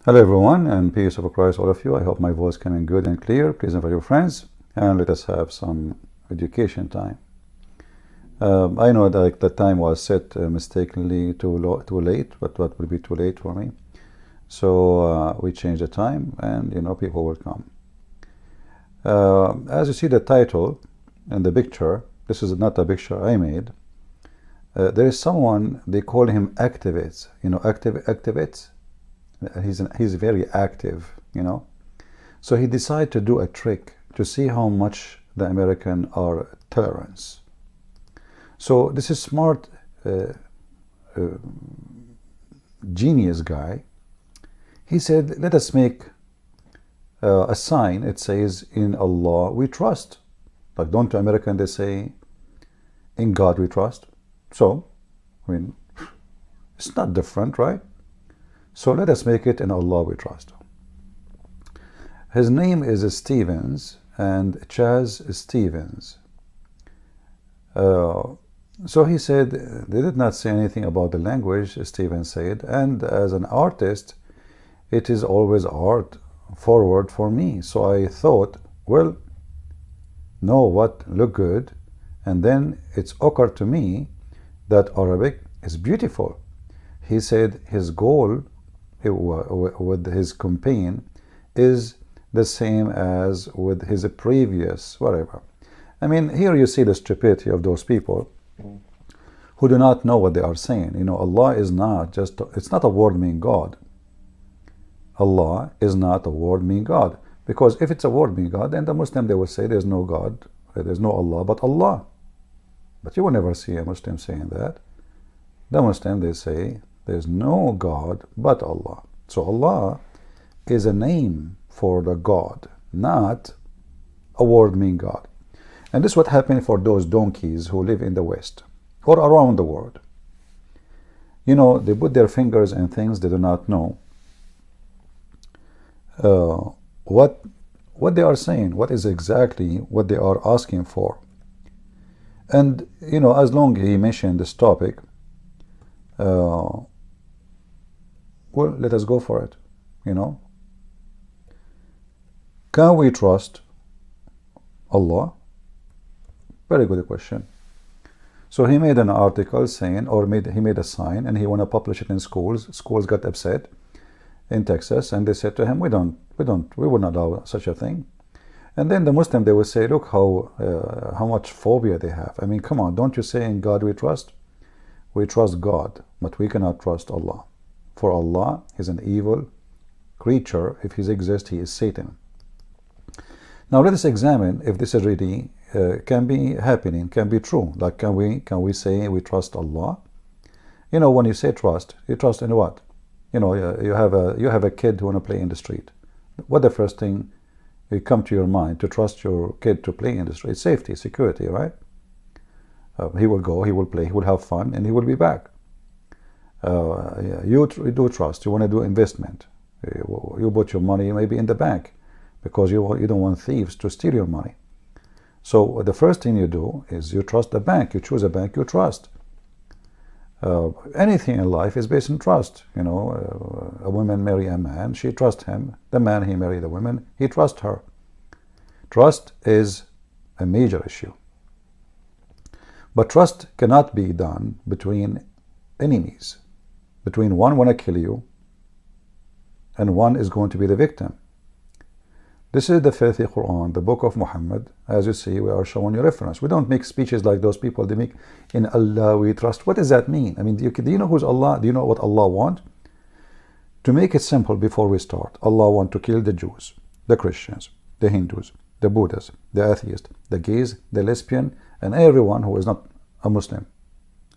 Hello everyone, and peace of Christ all of you. I hope my voice coming good and clear. Please invite your friends and let us have some education time. I know that the time was set mistakenly too late, but what will be too late for me? So we changed the time, and people will come. As you see the title and the picture, this is not a picture I made. There is someone, they call him activists. Activists. He's very active, So he decided to do a trick to see how much the Americans are tolerant. So this is smart, genius guy. He said, let us make a sign. It says, in Allah we trust. Like, don't the Americans, they say, in God we trust? So, it's not different, right? So let us make it in Allah we trust. His name is Stevens, and Chaz Stevens. So he said, they did not say anything about the language, Stevens said, and as an artist, it is always art forward for me. So I thought, well, know what look good, and then it's occurred to me that Arabic is beautiful. He said his goal with his campaign is the same as with his previous whatever. Here you see the stupidity of those people who do not know what they are saying. Allah is not just, it's not a word meaning God. Allah is not a word meaning God, because if it's a word meaning God, then the Muslim, they will say there's no God, there's no Allah but Allah. But you will never see a Muslim saying that. The Muslim, they say there's no God but Allah. So Allah is a name for the God, not a word meaning God. And this is what happened for those donkeys who live in the West or around the world. They put their fingers in things they do not know what they are saying, what is exactly what they are asking for. And as long as he mentioned this topic, well, let us go for it. Can we trust Allah? Very good question. So he made an article saying, or he made a sign, and he want to publish it in schools. Schools got upset in Texas, and they said to him, we will not allow such a thing. And then the Muslim, they will say, look how much phobia they have. Come on, don't you say in God we trust? We trust God, but we cannot trust Allah. For Allah is an evil creature. If he exists, he is Satan. Now let us examine if this is really can be happening, can be true. Like, can we say we trust Allah? When you say trust, you trust in what? You have a kid who want to play in the street. What the first thing will come to your mind to trust your kid to play in the street? Safety, security, right? He will go, he will play, he will have fun, and he will be back. You do trust. You want to do investment. You put your money maybe in the bank because you don't want thieves to steal your money. So the first thing you do is you trust the bank. You choose a bank you trust. Anything in life is based on trust. A woman marry a man, she trusts him. The man, he marry the woman, he trusts her. Trust is a major issue. But trust cannot be done between enemies. Between one want to kill you and one is going to be the victim. This is the filthy Quran, the book of Muhammad. As you see, we are showing you reference. We don't make speeches like those people. They make, in Allah we trust. What does that mean? Do you know who's Allah? Do you know what Allah wants? To make it simple before we start, Allah wants to kill the Jews, the Christians, the Hindus, the Buddhists, the atheists, the gays, the lesbian, and everyone who is not a Muslim.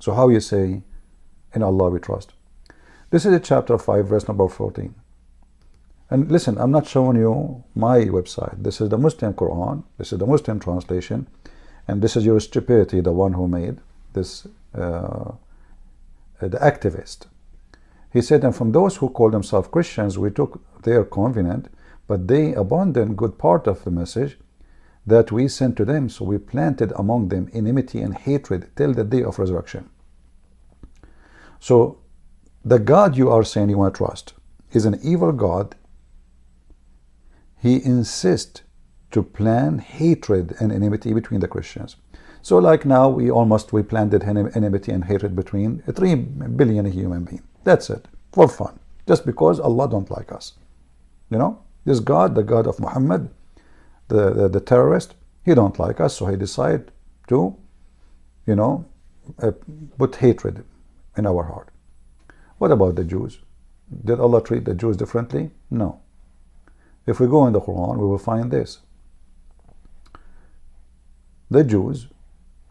So how you say, in Allah we trust? This is chapter 5, verse number 14. And listen, I'm not showing you my website. This is the Muslim Quran. This is the Muslim translation. And this is your stupidity, the one who made this, the activist. He said, and from those who call themselves Christians, we took their covenant, but they abandoned good part of the message that we sent to them. So we planted among them enmity and hatred till the day of resurrection. So the God you are saying you want to trust, is an evil God. He insists to plan hatred and enmity between the Christians. So like now we planted enmity and hatred between 3 billion human beings. That's it, for fun, just because Allah don't like us. You know, this God, the God of Muhammad, the terrorist, he don't like us, so he decided to, you know, put hatred in our heart. What about the Jews? Did Allah treat the Jews differently? No. If we go in the Quran, we will find this. The Jews,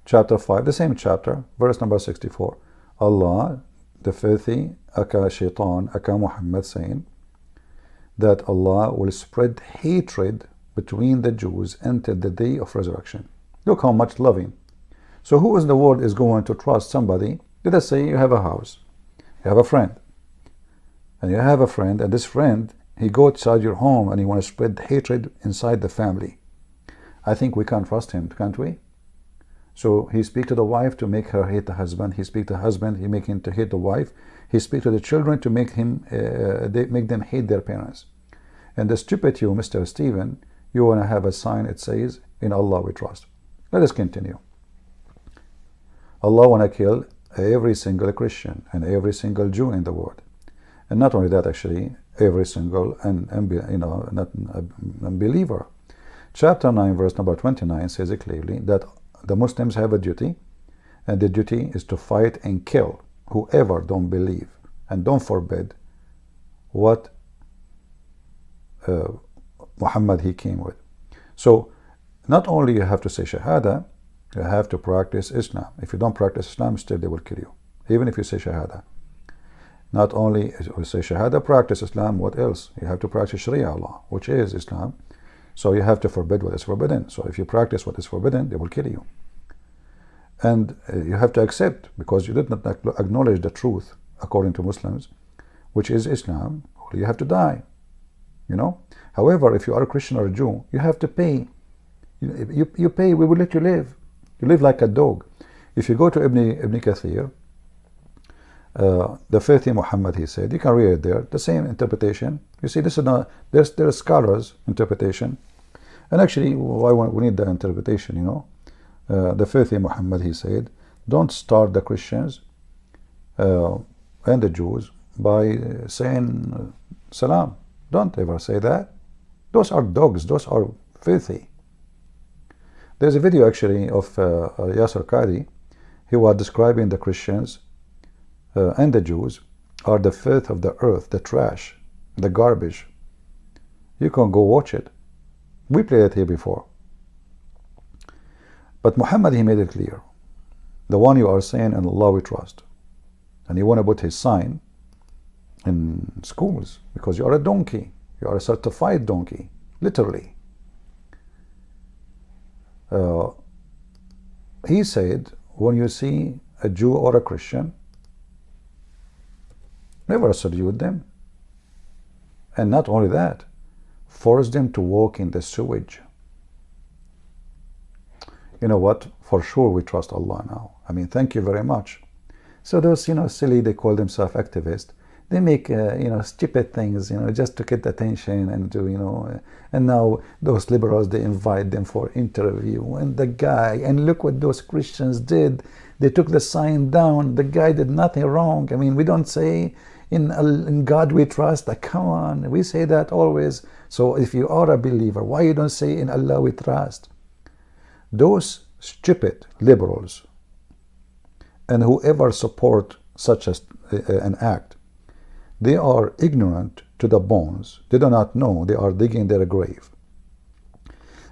chapter 5, the same chapter, verse number 64. Allah, the filthy, aka shaitan, aka Muhammad, saying that Allah will spread hatred between the Jews until the day of resurrection. Look how much loving. So who in the world is going to trust somebody? Let us say you have a house, you have a friend, and you have a friend, and this friend, he go outside your home and he want to spread hatred inside the family. I think we can't trust him, can't we? So he speak to the wife to make her hate the husband. He speak to the husband, he make him to hate the wife. He speak to the children to make him, make them hate their parents. And the stupid you, Mr. Stephen, you want to have a sign, it says, in Allah we trust. Let us continue. Allah want to kill every single Christian and every single Jew in the world. And not only that, actually, every single unbeliever. Chapter 9, verse number 29 says it clearly that the Muslims have a duty, and the duty is to fight and kill whoever don't believe and don't forbid what Muhammad he came with. So not only you have to say Shahada, you have to practice Islam. If you don't practice Islam, still they will kill you, even if you say Shahada. Not only you say Shahada, practice Islam, what else? You have to practice Sharia law, which is Islam. So you have to forbid what is forbidden. So if you practice what is forbidden, they will kill you. And you have to accept, because you did not acknowledge the truth according to Muslims, which is Islam, you have to die. You know. However, if you are a Christian or a Jew, you have to pay. You pay, we will let you live. You live like a dog. If you go to Ibn Kathir, the filthy Muhammad, he said, you can read it there, the same interpretation. You see, this is not, there's scholars interpretation, and actually why we need the interpretation, you know. The filthy Muhammad, he said, don't start the Christians and the Jews by saying salam. Don't ever say that. Those are dogs, those are filthy. There's a video actually of Yasser Qadi. He was describing the Christians and the Jews are the filth of the earth, the trash, the garbage. You can go watch it. We played it here before. But Muhammad, he made it clear. The one you are saying, in Allah we trust. And you want to put his sign in schools because you are a donkey. You are a certified donkey, literally. He said, when you see a Jew or a Christian, never salute them. And not only that, force them to walk in the sewage. You know what? For sure we trust Allah now. I mean, thank you very much. So those, you know, silly, they call themselves activists. They make, you know, stupid things, you know, just to get attention and to, you know, and now those liberals, they invite them for interview. And the guy, and look what those Christians did. They took the sign down. The guy did nothing wrong. I mean, we don't say in God we trust. Come on, we say that always. So if you are a believer, why you don't say in Allah we trust? Those stupid liberals and whoever support such an act, they are ignorant to the bones. They do not know they are digging their grave.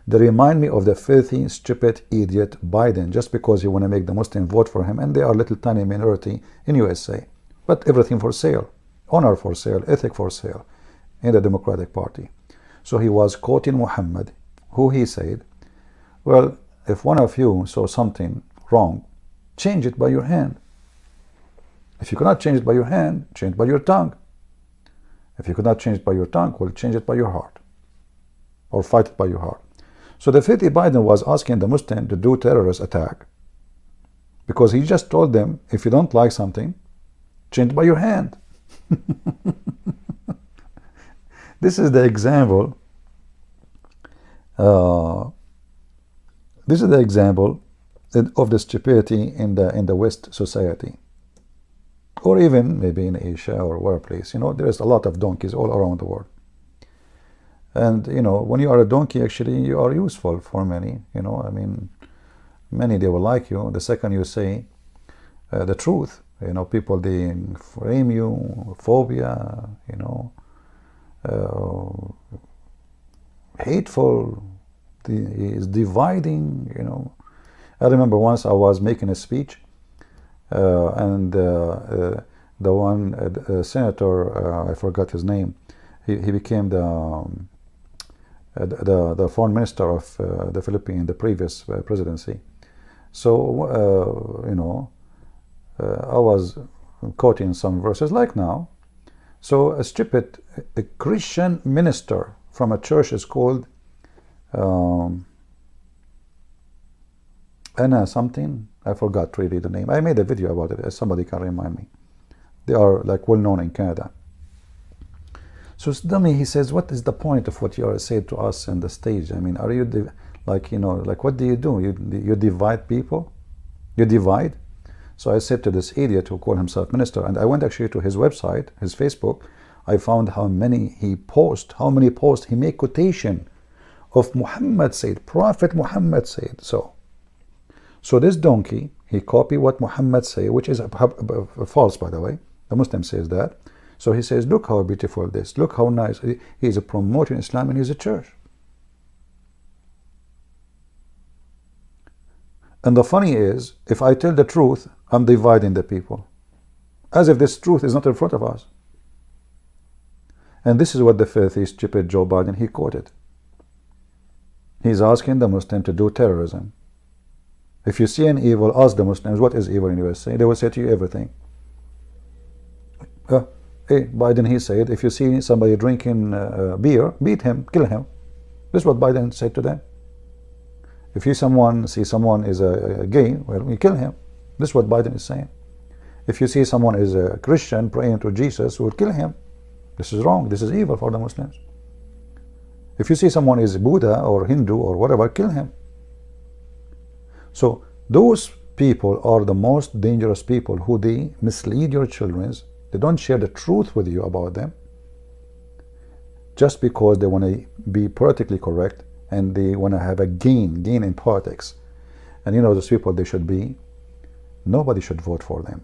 They remind me of the filthy, stupid, idiot Biden, just because you want to make the Muslim vote for him, and they are a little tiny minority in USA. But everything for sale, honor for sale, ethic for sale in the Democratic Party. So he was quoting Muhammad, who he said, well, if one of you saw something wrong, change it by your hand. If you cannot change it by your hand, change it by your tongue. If you cannot change it by your tongue, well, change it by your heart. Or fight it by your heart. So the filthy Biden was asking the Muslim to do terrorist attack. Because he just told them, if you don't like something, change it by your hand. This is the example. This is the example of the stupidity in the West society, or even maybe in Asia or workplace. You know, there is a lot of donkeys all around the world. And you know, when you are a donkey, actually you are useful for many. You know, I mean, many, they will like you the second you say the truth. You know, people, they frame you, phobia, you know, hateful, is dividing. You know, I remember once I was making a speech, and the one senator, I forgot his name, he became the foreign minister of the Philippines, the previous presidency. So you know, I was quoting some verses like now. So a stupid, a Christian minister from a church is called Anna something. I forgot really the name. I made a video about it. Somebody can remind me. They are like well known in Canada. So suddenly he says, what is the point of what you are saying to us on the stage? I mean, are you like, you know, like, what do? You divide people? You divide? So I said to this idiot who called himself minister, and I went actually to his website, his Facebook. I found how many he posts, he made quotation of Muhammad said, Prophet Muhammad said. So this donkey, he copied what Muhammad said, which is false, by the way. The Muslim says that. So he says, look how beautiful this, look how nice. He is promoting Islam in his church. And the funny is, if I tell the truth, I'm dividing the people, as if this truth is not in front of us. And this is what the filthy, stupid Joe Biden, he quoted. He's asking the Muslim to do terrorism. If you see an evil, ask the Muslims, what is evil in USA? They will say to you everything. Hey, Biden, he said, if you see somebody drinking beer, beat him, kill him. This is what Biden said to them. If you see someone is a gay, well, you kill him. This is what Biden is saying. If you see someone is a Christian praying to Jesus, we'll kill him. This is wrong. This is evil for the Muslims. If you see someone is Buddha or Hindu or whatever, kill him. So those people are the most dangerous people, who they mislead your children. They don't share the truth with you about them, just because they want to be politically correct and they want to have a gain in politics. And you know, those people, they should be, nobody should vote for them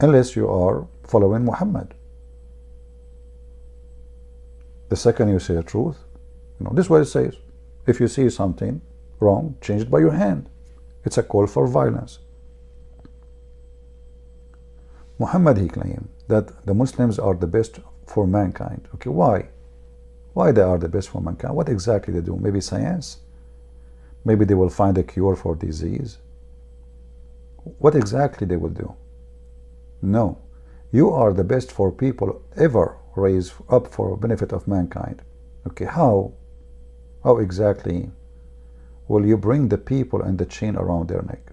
unless you are following Muhammad. The second you say the truth, you know, this is what it says. If you see something wrong, change it by your hand. It's a call for violence. Muhammad, he claimed that the Muslims are the best for mankind. Okay, why? Why they are the best for mankind? What exactly they do? Maybe science? Maybe they will find a cure for disease? What exactly they will do? No. You are the best for people ever raised up for benefit of mankind. Okay, how exactly will you bring the people and the chain around their neck?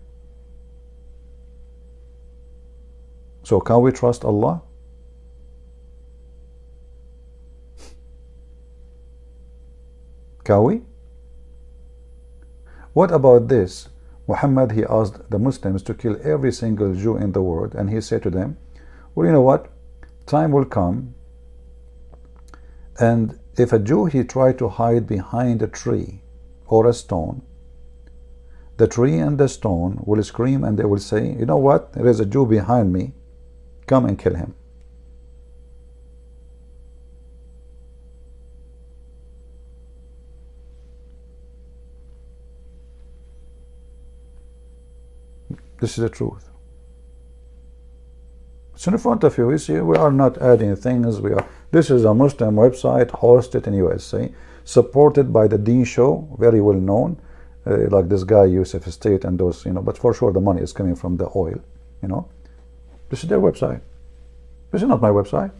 So can we trust Allah? Can we? What about this? Muhammad, he asked the Muslims to kill every single Jew in the world, and he said to them, well, you know what? Time will come, and if a Jew, he tried to hide behind a tree or a stone, the tree and the stone will scream, and they will say, you know what? There is a Jew behind me. Come and kill him. This is the truth. It's in front of you. You see, we are not adding things. This is a Muslim website hosted in USA, supported by the Deen Show, very well known, like this guy Yusuf State and those, you know. But for sure, the money is coming from the oil, you know. This is their website. This is not my website.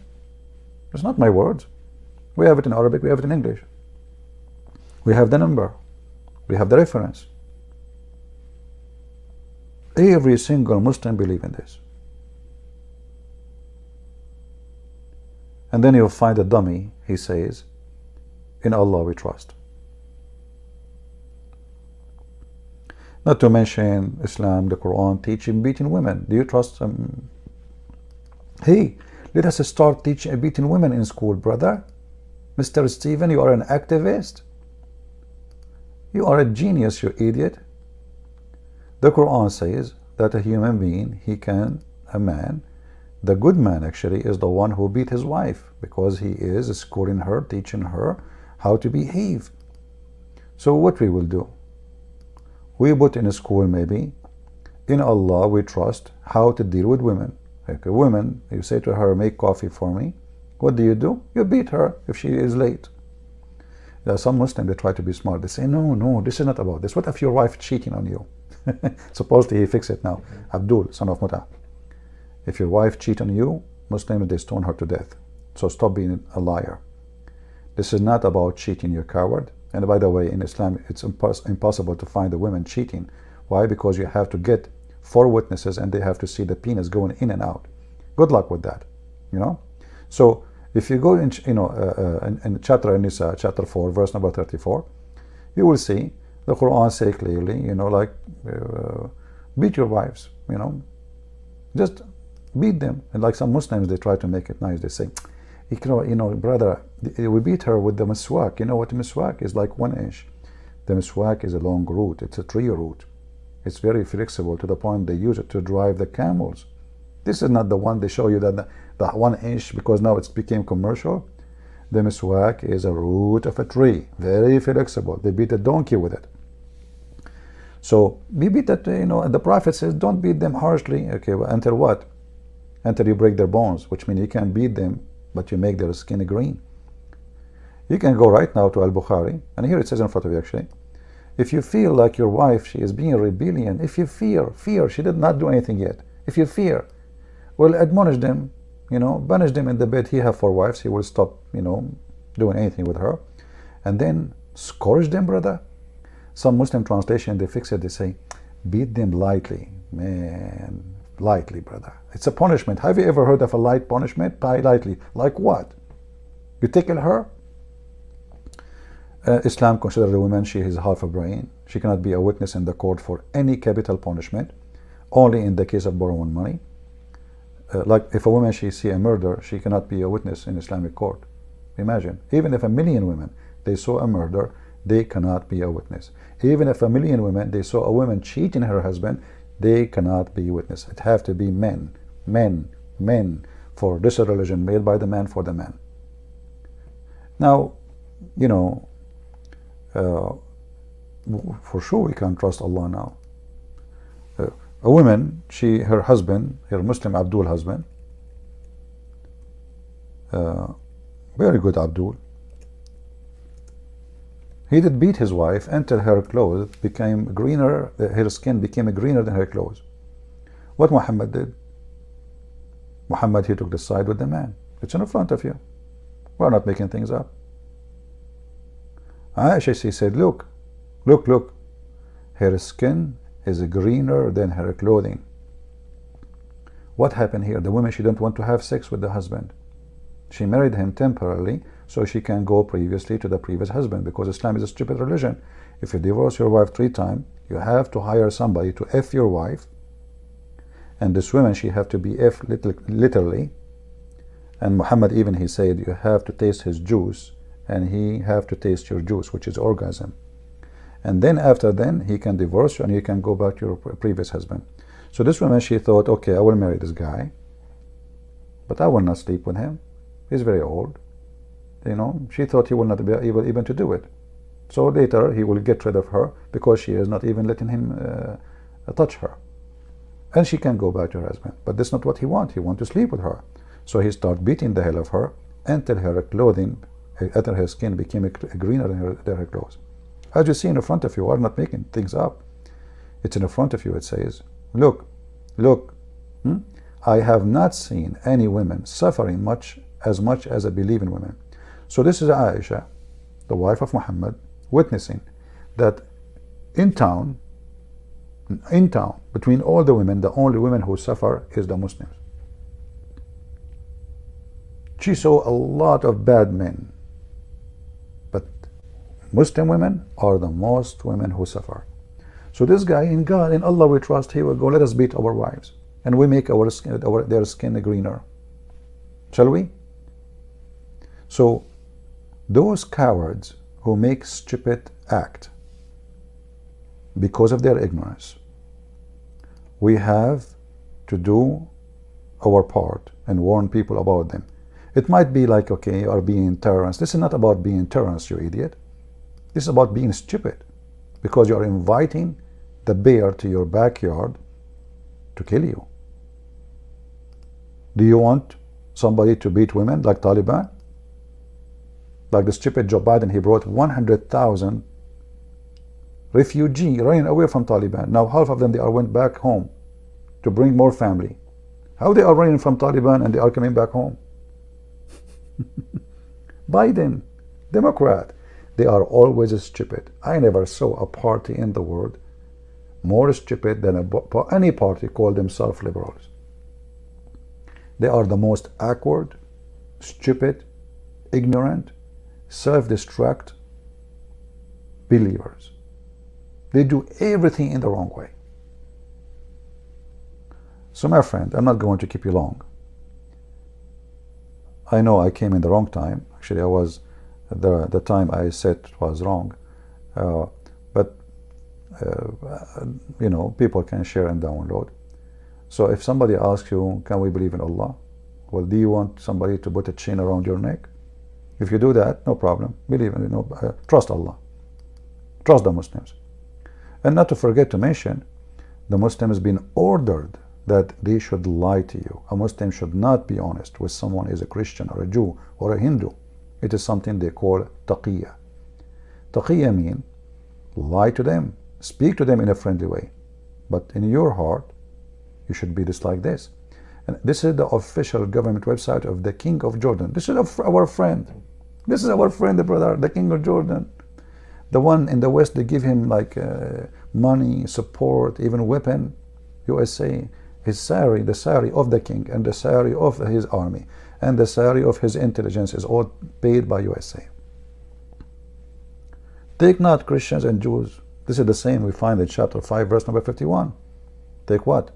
It's not my words. We have it in Arabic. We have it in English. We have the number. We have the reference. Every single Muslim believes in this. And then you'll find a dummy, he says, in Allah we trust. Not to mention Islam, the Quran teaching beating women. Do you trust them? Hey, let us start teaching beating women in school, brother. Mr. Stephen, you are an activist. You are a genius, you idiot. The Quran says that a human being, a man, the good man actually is the one who beat his wife, because he is schooling her, teaching her how to behave. So what we will do? We put in a school, maybe, in Allah we trust, how to deal with women. Like a woman, you say to her, make coffee for me. What do? You beat her if she is late. There are some Muslims, they try to be smart. They say, no, this is not about this. What if your wife cheating on you? Supposedly he fixed it now. Abdul, son of Muta. If your wife cheat on you, Muslims, they stone her to death. So stop being a liar. This is not about cheating, you coward. And by the way, in Islam, it's impossible to find a woman cheating. Why? Because you have to get 4 witnesses and they have to see the penis going in and out. Good luck with that, you know. So if you go in, in chapter An-Nisa, chapter 4, verse number 34, you will see the Quran say clearly, beat your wives, just beat them. And like some Muslims, they try to make it nice. They say, brother, we beat her with the miswak. You know what miswak is? Like 1 inch. The miswak is a long root. It's a tree root. It's very flexible to the point they use it to drive the camels. This is not the one they show you that the 1 inch, because now it's became commercial. The miswak is a root of a tree, very flexible. They beat a donkey with it. So we beat that, the Prophet says, don't beat them harshly. Okay, well, until what? Until you break their bones, which means you can beat them, but you make their skin green. You can go right now to Al-Bukhari, and here it says in front of you actually, if you feel like your wife, she is being rebellion, if you fear, she did not do anything yet. If you fear, well, admonish them, banish them in the bed. He have 4 wives, he will stop, doing anything with her. And then scourge them, brother. Some Muslim translation, they fix it, they say, beat them lightly. Man, lightly, brother. It's a punishment. Have you ever heard of a light punishment? Lightly. Like what? You tickle her? Islam considers the woman, she has half a brain. She cannot be a witness in the court for any capital punishment, only in the case of borrowing money. Like if a woman, she see a murder, she cannot be a witness in Islamic court. Imagine, even if 1 million women, they saw a murder, they cannot be a witness. Even if 1 million women, they saw a woman cheating her husband, they cannot be witness. It have to be men, for this religion made by the man for the man. Now, for sure we can trust Allah now. A woman, her husband, her Muslim Abdul husband, very good Abdul, he did beat his wife until her clothes became greener, her skin became greener than her clothes. What Muhammad did? Muhammad, he took the side with the man. It's in front of you. We're not making things up. Aisha, she said, look, her skin is greener than her clothing. What happened here? The woman, she didn't want to have sex with the husband. She married him temporarily so she can go previously to the previous husband, because Islam is a stupid religion. If you divorce your wife 3 times, you have to hire somebody to F your wife, and this woman, she have to be F literally. And Muhammad even, he said, you have to taste his juice, and he have to taste your juice, which is orgasm. And then after then, he can divorce you and you can go back to your previous husband. So this woman, she thought, okay, I will marry this guy, but I will not sleep with him. He's very old. She thought he will not be able even to do it. So later, he will get rid of her because she is not even letting him touch her. And she can go back to her husband. But that's not what he wants. He wants to sleep with her. So he started beating the hell of her until her clothing, until her skin became greener than her clothes. As you see in front of you, I'm not making things up. It's in front of you, it says, look, I have not seen any women suffering as much as I believe in women. So this is Aisha, the wife of Muhammad, witnessing that in town, between all the women, the only women who suffer is the Muslims. She saw a lot of bad men, but Muslim women are the most women who suffer. So this guy, in God, in Allah we trust, he will go, let us beat our wives, and we make their skin greener. Shall we? So those cowards who make stupid act because of their ignorance, we have to do our part and warn people about them. It might be like, okay, you are being terrorists. This is not about being terrorists, you idiot. This is about being stupid, because you are inviting the bear to your backyard to kill you. Do you want somebody to beat women like Taliban? Like the stupid Joe Biden, he brought 100,000 refugees running away from Taliban. Now half of them, they went back home to bring more family. How they are running from Taliban and they are coming back home? Biden, Democrat, they are always stupid. I never saw a party in the world more stupid than any party called themselves liberals. They are the most awkward, stupid, ignorant, self-destruct believers. They do everything in the wrong way. So my friend, I'm not going to keep you long. I know I came in the wrong time. Actually, I was, the time I said was wrong. But you know, people can share and download. So if somebody asks you, can we believe in Allah? Well, do you want somebody to put a chain around your neck? If you do that, no problem. Believe in, trust Allah. Trust the Muslims. And not to forget to mention, the Muslims been ordered that they should lie to you. A Muslim should not be honest with someone who is a Christian or a Jew or a Hindu. It is something they call taqiyya. Taqiyya means lie to them, speak to them in a friendly way, but in your heart you should be just like this. And this is the official government website of the King of Jordan. This is our friend. This is our friend, the brother, the King of Jordan. The one in the West, they give him like money, support, even weapon. USA, his salary, the salary of the king, and the salary of his army, and the salary of his intelligence is all paid by USA. Take not Christians and Jews. This is the same we find in chapter 5, verse number 51. Take what?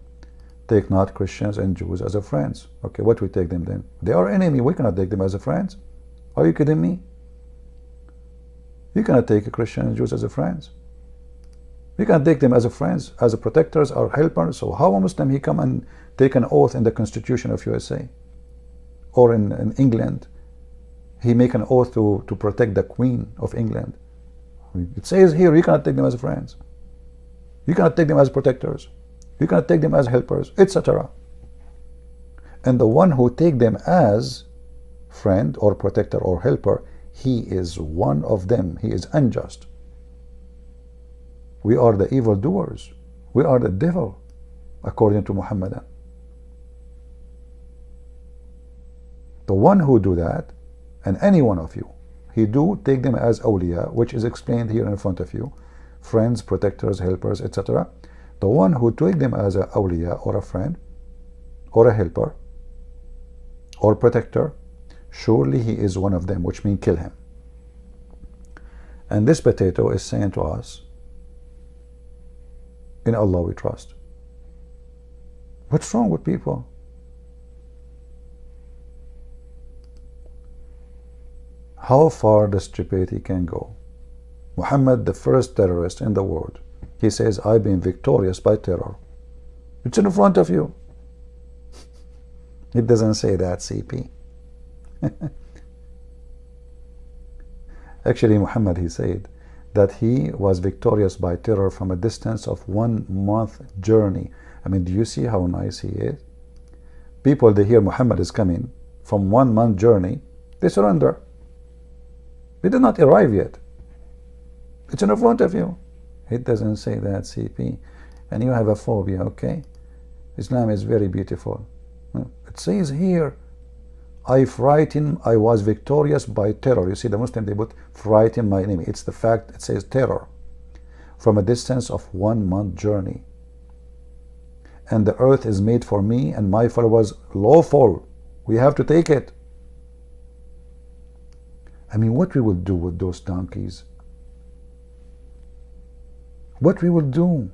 Take not Christians and Jews as a friends. Okay, what we take them then? They are enemy. We cannot take them as a friends. Are you kidding me? You cannot take a Christian and Jews as a friends. You can take them as a friends, as a protectors or helpers. So how a Muslim he come and take an oath in the Constitution of USA or in England? He make an oath to protect the Queen of England. It says here you cannot take them as friends. You cannot take them as protectors. You cannot take them as helpers, etc. And the one who take them as friend or protector or helper, he is one of them. He is unjust. We are the evildoers. We are the devil, according to Muhammad. The one who do that, and any one of you, he do take them as awliya, which is explained here in front of you, friends, protectors, helpers, etc. The one who take them as a awliya or a friend or a helper or protector, surely he is one of them, which means kill him. And this potato is saying to us, in Allah we trust. What's wrong with people? How far the stupidity can go? Muhammad, the first terrorist in the world, he says, I've been victorious by terror. It's in front of you. It doesn't say that, CP. Actually, Muhammad, he said that he was victorious by terror from a distance of 1 month journey. I mean, do you see how nice he is? People, they hear Muhammad is coming from 1 month journey, they surrender. They did not arrive yet. It's in front of you. It doesn't say that, CP. And you have a phobia, okay? Islam is very beautiful. It says here, I was victorious by terror. You see, the Muslim, they put frighten my enemy. It's the fact, it says terror. From a distance of 1 month journey. And the earth is made for me and my followers lawful. We have to take it. I mean, what we will do with those donkeys? What we will do?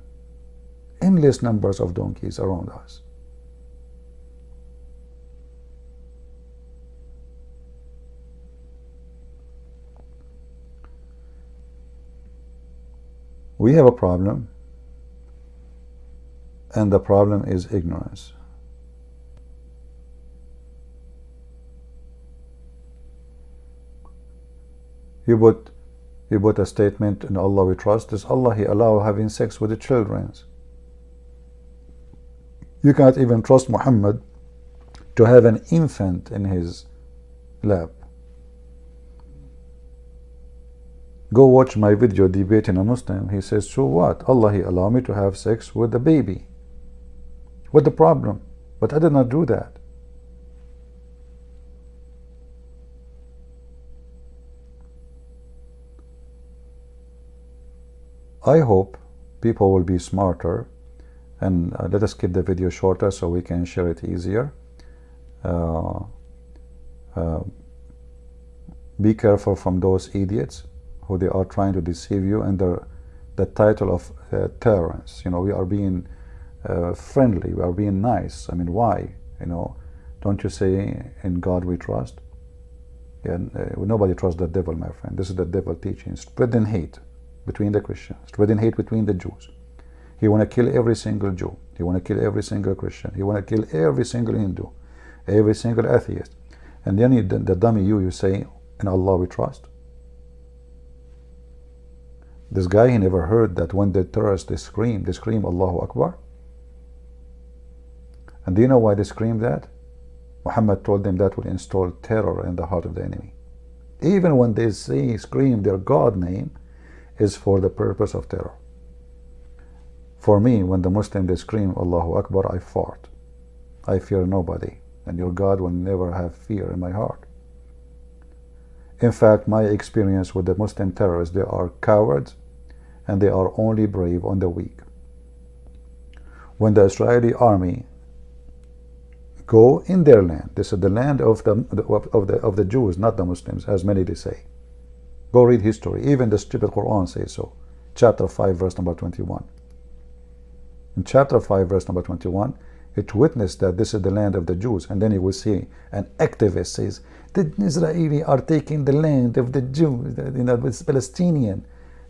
Endless numbers of donkeys around us. We have a problem, and the problem is ignorance. You put a statement, in Allah we trust. Is Allah He allow having sex with the children? You cannot even trust Muhammad to have an infant in his lap. Go watch my video debating a Muslim. He says, so what? Allah He allow me to have sex with the baby. What the problem? But I did not do that. I hope people will be smarter, and let us keep the video shorter so we can share it easier. Be careful from those idiots who they are trying to deceive you under the title of tolerance. You know, we are being friendly, we are being nice. I mean, why? You know, don't you say in God we trust? Yeah, nobody trusts the devil, my friend. This is the devil teaching, spreading hate between the Christians, spreading hate between the Jews. He want to kill every single Jew. He want to kill every single Christian. He want to kill every single Hindu, every single atheist. And then the dummy you say, in Allah we trust. This guy, he never heard that when the terrorists, they scream Allahu Akbar. And do you know why they scream that? Muhammad told them that will install terror in the heart of the enemy. Even when they scream their God name, is for the purpose of terror. For me, when the Muslim they scream Allahu Akbar, I fart. I fear nobody, and your God will never have fear in my heart. In fact, my experience with the Muslim terrorists, they are cowards, and they are only brave on the weak. When the Israeli army go in their land, this is the land of the Jews, not the Muslims, as many they say. Go read history. Even the stupid Qur'an says so. Chapter 5, verse number 21. In chapter 5, verse number 21, it witnessed that this is the land of the Jews. And then you will see an activist says, the Israelis are taking the land of the Jews, you know, it's Palestinian.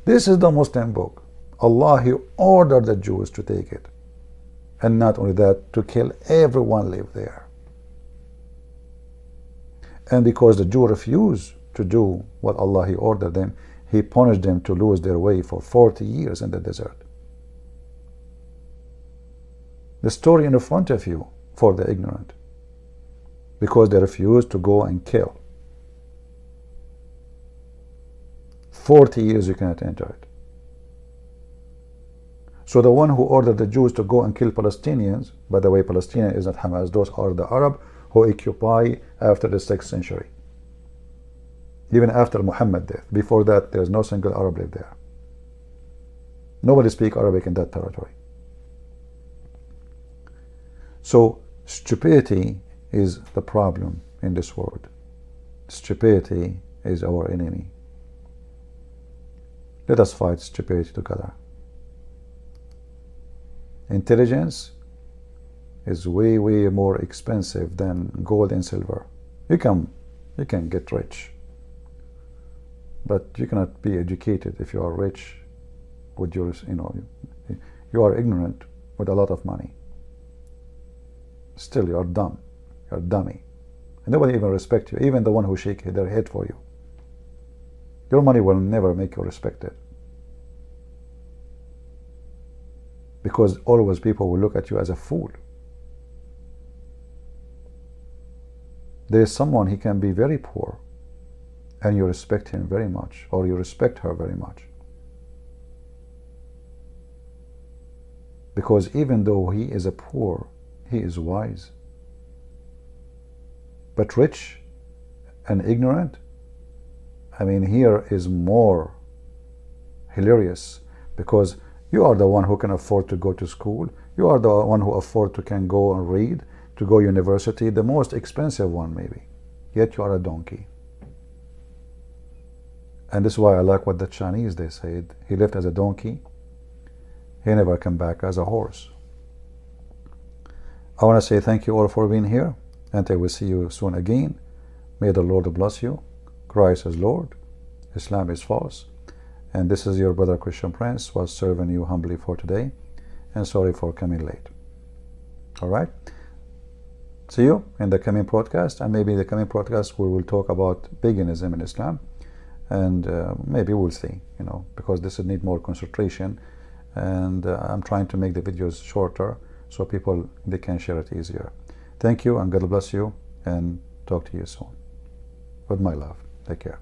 This is the Muslim book. Allah, He ordered the Jews to take it. And not only that, to kill everyone live there. And because the Jews refused to do what Allah He ordered them, He punished them to lose their way for 40 years in the desert. The story in front of you for the ignorant, because they refused to go and kill. 40 years you cannot enter it. So the one who ordered the Jews to go and kill Palestinians, by the way, Palestinian is not Hamas, those are the Arab who occupy after the 6th century. Even after Muhammad's death. Before that, there is no single Arab live there. Nobody speaks Arabic in that territory. So stupidity is the problem in this world. Stupidity is our enemy. Let us fight stupidity together. Intelligence is way, way more expensive than gold and silver. You can get rich, but you cannot be educated if you are rich with your, you are ignorant with a lot of money. Still, you are dumb. You are dummy. And nobody even respects you, even the one who shake their head for you. Your money will never make you respected. Because always people will look at you as a fool. There is someone, he can be very poor, and you respect him very much, or you respect her very much. Because even though he is a poor, he is wise. But rich and ignorant, I mean, here is more hilarious, because you are the one who can afford to go to school. You are the one who can go and read, to go university, the most expensive one maybe. Yet you are a donkey. And this is why I like what the Chinese, they said, he lived as a donkey, he never came back as a horse. I want to say thank you all for being here, and I will see you soon again. May the Lord bless you. Christ is Lord, Islam is false, and this is your brother Christian Prince was serving you humbly for today, and sorry for coming late. All right, see you in the coming podcast, and maybe in the coming podcast we will talk about paganism in Islam, and maybe we'll see, you know, because this will need more concentration, and I'm trying to make the videos shorter so people, they can share it easier. Thank you, and God bless you, and talk to you soon. With my love. Take care.